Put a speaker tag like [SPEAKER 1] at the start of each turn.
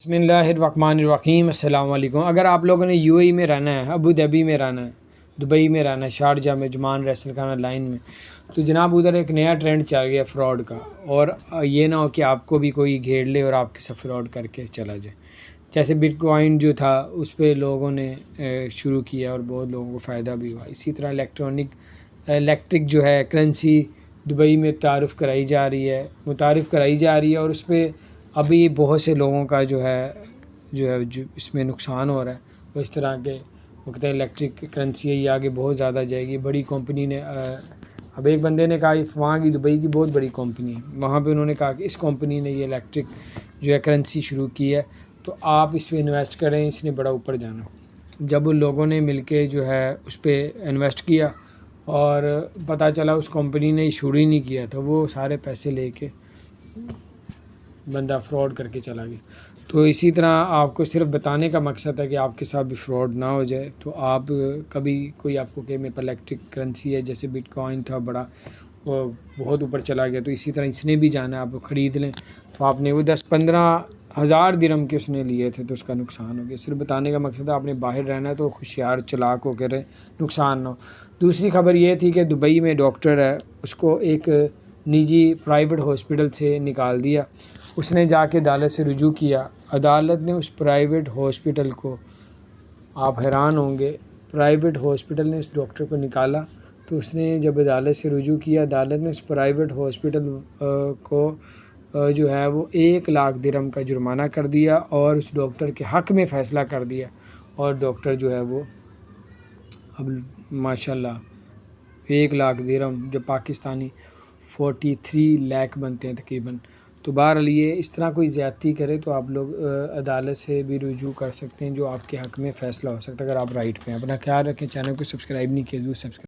[SPEAKER 1] بسم اللہ الرحمن الرحیم۔ السلام علیکم۔ اگر آپ لوگوں نے یو اے ای میں رہنا ہے، ابو دھابی میں رہنا ہے، دبئی میں رہنا ہے، شارجہ میں، جمان ریسل خانہ لائن میں، تو جناب ادھر ایک نیا ٹرینڈ چل گیا فراڈ کا، اور یہ نہ ہو کہ آپ کو بھی کوئی گھیر لے اور آپ کے ساتھ فراڈ کر کے چلا جائے۔ جیسے بٹ کوائن جو تھا اس پہ لوگوں نے شروع کیا اور بہت لوگوں کو فائدہ بھی ہوا۔ اسی طرح الیکٹرک جو ہے کرنسی دبئی میں متعارف کرائی جا رہی ہے اور اس پہ ابھی بہت سے لوگوں کا جو اس میں نقصان ہو رہا ہے۔ تو اس طرح کے وقت الیکٹرک کرنسی ہے، یہ آگے بہت زیادہ جائے گی۔ بڑی کمپنی نے اب ایک بندے نے کہا وہاں کی دبئی کی بہت بڑی کمپنی ہے، وہاں پہ انہوں نے کہا کہ اس کمپنی نے یہ الیکٹرک جو ہے کرنسی شروع کی ہے تو آپ اس پہ انویسٹ کریں، اس نے بڑا اوپر جانا۔ جب ان لوگوں نے مل کے جو ہے اس پہ انویسٹ کیا اور پتہ چلا اس کمپنی نے شروع ہی نہیں کیا تھا، وہ سارے پیسے لے کے بندہ فراڈ کر کے چلا گیا۔ تو اسی طرح آپ کو صرف بتانے کا مقصد ہے کہ آپ کے ساتھ بھی فراڈ نہ ہو جائے۔ تو آپ کبھی کوئی آپ کو کہ میرے پر الیکٹرک کرنسی ہے، جیسے بٹ کوائن تھا بڑا، وہ بہت اوپر چلا گیا، تو اسی طرح اس نے بھی جانا ہے، آپ خرید لیں، تو آپ نے وہ 10-15 ہزار درہم کے اس نے لیے تھے تو اس کا نقصان ہو گیا۔ صرف بتانے کا مقصد ہے آپ نے باہر رہنا ہے تو ہوشیار چلاک ہو کے رہے، نقصان نہ ہو۔ دوسری خبر یہ تھی کہ دبئی میں ڈاکٹر ہے، اس کو ایک نجی پرائیویٹ ہاسپٹل سے نکال دیا۔ اس نے جا کے عدالت سے رجوع کیا، عدالت نے اس پرائیویٹ ہاسپٹل کو، آپ حیران ہوں گے، پرائیویٹ ہاسپٹل نے اس ڈاکٹر کو نکالا، تو اس نے جب عدالت سے رجوع کیا، عدالت نے اس پرائیویٹ ہاسپٹل کو جو ہے وہ 1,00,000 درہم کا جرمانہ کر دیا اور اس ڈاکٹر کے حق میں فیصلہ کر دیا، اور ڈاکٹر جو ہے وہ اب ماشاءاللہ 1,00,000 درہم جو پاکستانی 43 لاکھ بنتے ہیں تقریباً۔ تو بہرحال یہ اس طرح کوئی زیادتی کرے تو آپ لوگ عدالت سے بھی رجوع کر سکتے ہیں، جو آپ کے حق میں فیصلہ ہو سکتا ہے اگر آپ رائٹ پہ ہیں۔ اپنا خیال رکھیں، چینل کو سبسکرائب نہیں کیا ضرور سبسکرائب